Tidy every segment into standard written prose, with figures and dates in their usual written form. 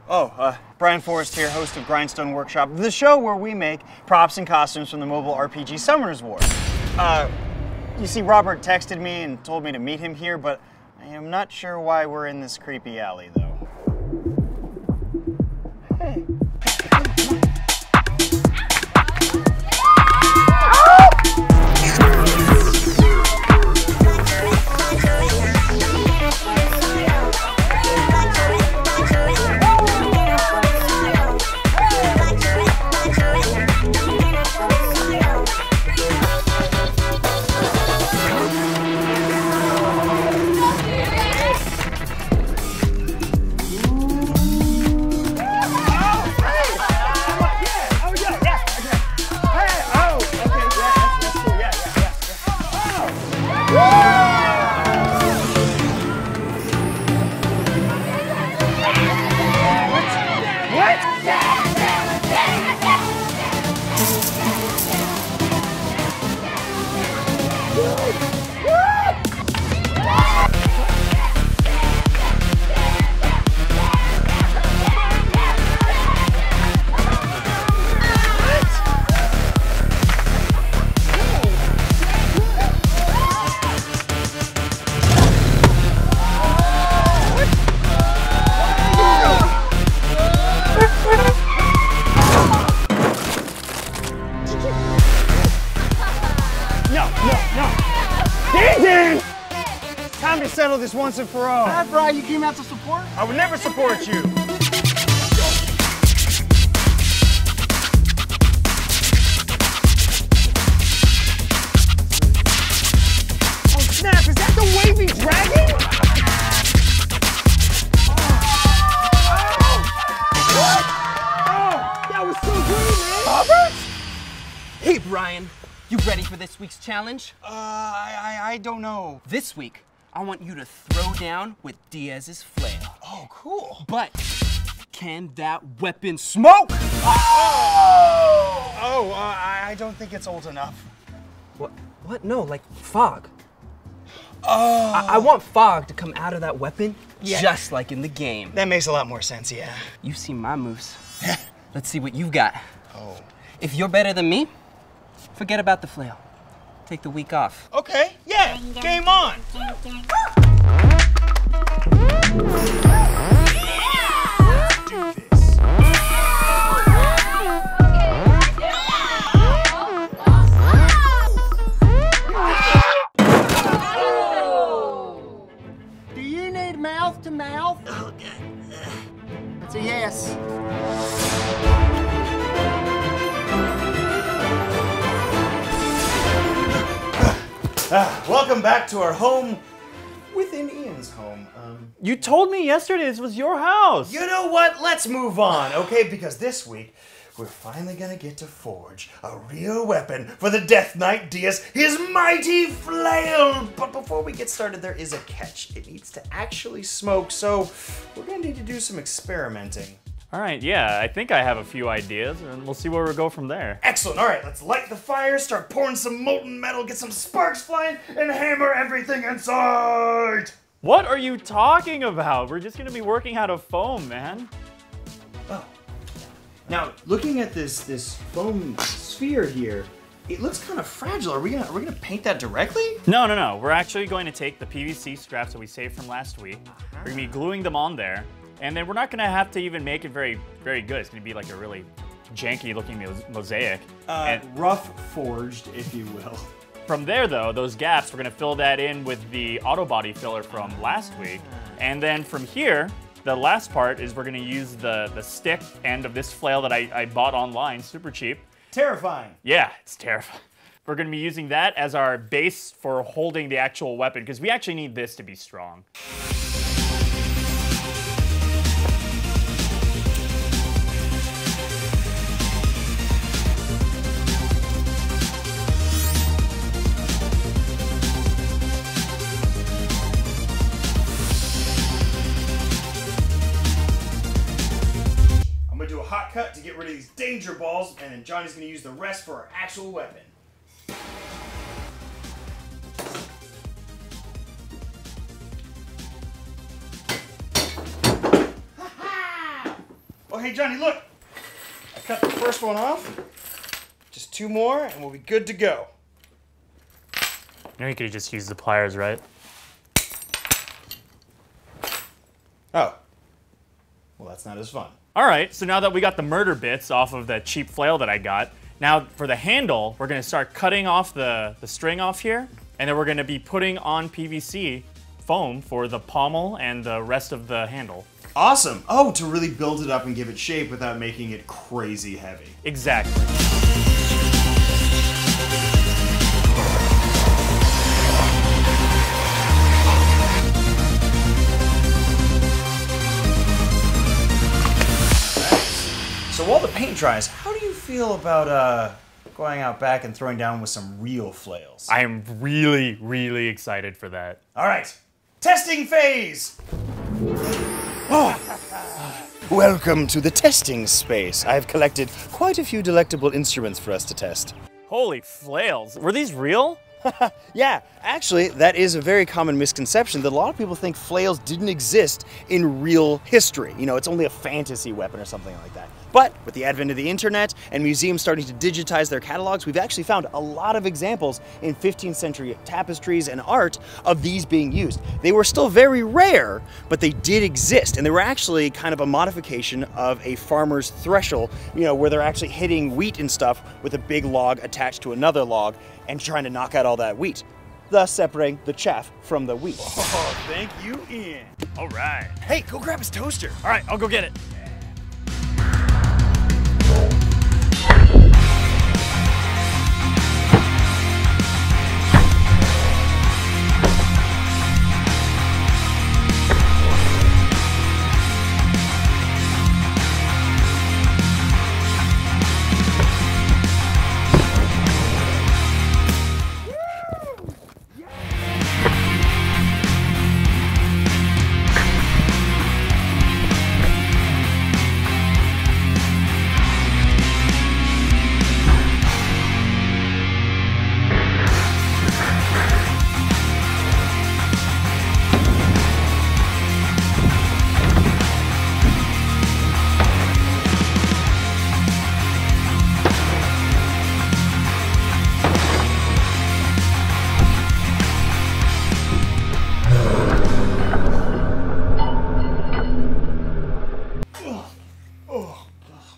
Bryan Forrest here, host of Grindstone Workshop, the show where we make props and costumes from the mobile RPG Summoners War. You see, Robert texted me and told me to meet him here, but I am not sure why we're in this creepy alley, though. Hey. Time to settle this once and for all. Bryan, you came out to support? I would never support you. Oh snap, is that the wavy dragon? Oh, that was so great, man. Robert? Hey Bryan, you ready for this week's challenge? I don't know. This week, I want you to throw down with Diaz's flail. Oh, cool. But can that weapon smoke? I don't think it's old enough. What? No, like fog. Oh. I want fog to come out of that weapon, just like in the game. That makes a lot more sense, yeah. You've seen my moves. Let's see what you've got. Oh. If you're better than me, forget about the flail. Take the week off. Okay, yeah, game on. Do this. Do you need mouth to mouth? That's a yes. Welcome back to our home within Ian's home. You told me yesterday this was your house. You know what? Let's move on, okay? Because this week, we're finally gonna get to forge a real weapon for the Death Knight Diaz, his mighty flail! But before we get started, there is a catch. It needs to actually smoke, so we're gonna need to do some experimenting. All right, yeah, I think I have a few ideas, and we'll see where we go from there. Excellent, all right, let's light the fire, start pouring some molten metal, get some sparks flying, and hammer everything inside! What are you talking about? We're just gonna be working out of foam, man. Oh. Now, looking at this foam sphere here, it looks kind of fragile. Are we gonna paint that directly? No. We're actually going to take the PVC scraps that we saved from last week. We're gonna be gluing them on there, and then we're not gonna have to even make it very, very good. It's gonna be like a really janky looking mosaic. Rough forged, if you will. From there though, those gaps, we're gonna fill that in with the auto body filler from last week. And then from here, the last part is we're gonna use the stick end of this flail that I bought online, super cheap. Terrifying. Yeah, it's terrifying. We're gonna be using that as our base for holding the actual weapon, because we actually need this to be strong. Hot cut to get rid of these danger balls, and then Johnny's gonna use the rest for our actual weapon. hey Johnny, look! I cut the first one off. Just 2 more, and we'll be good to go. You know you could just use the pliers, right? Oh. Well, that's not as fun. All right, so now that we got the murder bits off of the cheap flail that I got, now for the handle, we're gonna start cutting off the string off here, and then we're gonna be putting on PVC foam for the pommel and the rest of the handle. Awesome. Oh, to really build it up and give it shape without making it crazy heavy. Exactly. So while the paint dries, how do you feel about going out back and throwing down with some real flails? I am really, really excited for that. All right, testing phase! Oh. Welcome to the testing space. I've collected quite a few delectable instruments for us to test. Holy flails. Were these real? Yeah, actually, that is a very common misconception that a lot of people think flails didn't exist in real history. You know, it's only a fantasy weapon or something like that. But with the advent of the internet and museums starting to digitize their catalogs, we've actually found a lot of examples in 15th century tapestries and art of these being used. They were still very rare, but they did exist, and they were actually kind of a modification of a farmer's thresher, you know, where they're actually hitting wheat and stuff with a big log attached to another log and trying to knock out all that wheat, thus separating the chaff from the wheat. Oh, thank you, Ian. All right. Hey, go grab his toaster. All right, I'll go get it.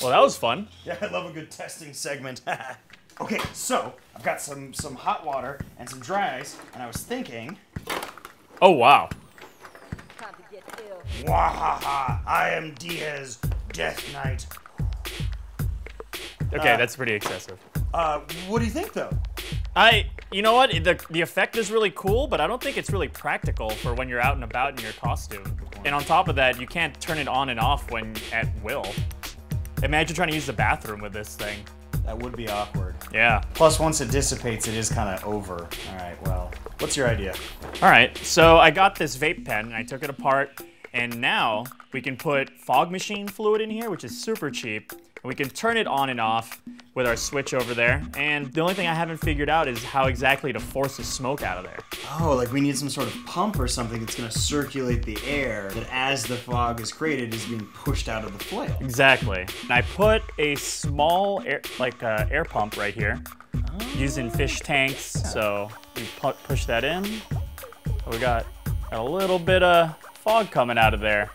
Well, that was fun. Yeah, I love a good testing segment. Okay, so I've got some hot water and some dry ice, and I was thinking, Oh, wow. Time to get ill. Wahaha, I am Diaz, Death Knight. Okay, that's pretty excessive. What do you think, though? You know what? The effect is really cool, but I don't think it's really practical for when you're out and about in your costume. And on top of that, you can't turn it on and off when at will. Imagine trying to use the bathroom with this thing. That would be awkward. Yeah. Plus, once it dissipates, it is kind of over. All right, well, what's your idea? All right, so I got this vape pen, and I took it apart, and now we can put fog machine fluid in here, which is super cheap. And we can turn it on and off with our switch over there. And the only thing I haven't figured out is how exactly to force the smoke out of there. Oh, like we need some sort of pump or something that's going to circulate the air that as the fog is created is being pushed out of the flail. Exactly. And I put a small air pump right here, using fish tanks. So we push that in. So we got a little bit of fog coming out of there.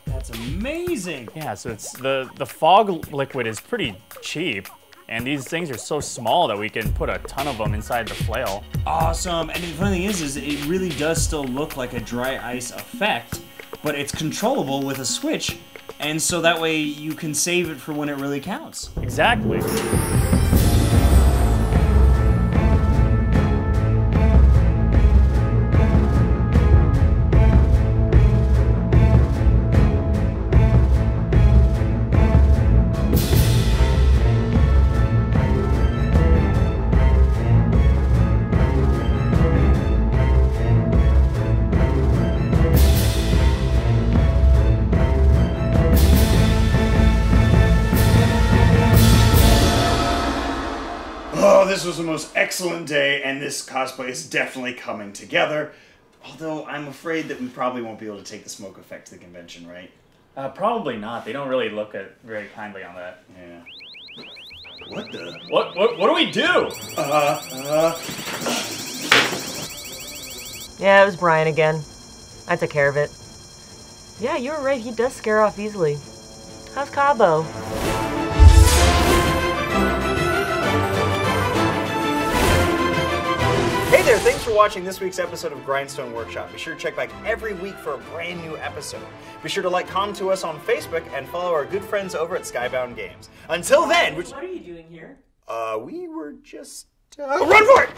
That's amazing. Yeah, so it's the fog liquid is pretty cheap, and these things are so small that we can put a ton of them inside the flail. Awesome. And the funny thing is it really does still look like a dry ice effect, but it's controllable with a switch, and so that way you can save it for when it really counts. Exactly. This was the most excellent day, and this cosplay is definitely coming together. Although I'm afraid that we probably won't be able to take the smoke effect to the convention, right? Probably not. They don't really look at very kindly on that. Yeah. What the? What do we do? Yeah, it was Bryan again. I took care of it. Yeah, you were right. He does scare off easily. How's Cabo? Hey there, thanks for watching this week's episode of Grindstone Workshop. Be sure to check back every week for a brand new episode. Be sure to comment to us on Facebook and follow our good friends over at Skybound Games. Until then... What are you doing here? We were just... run for it!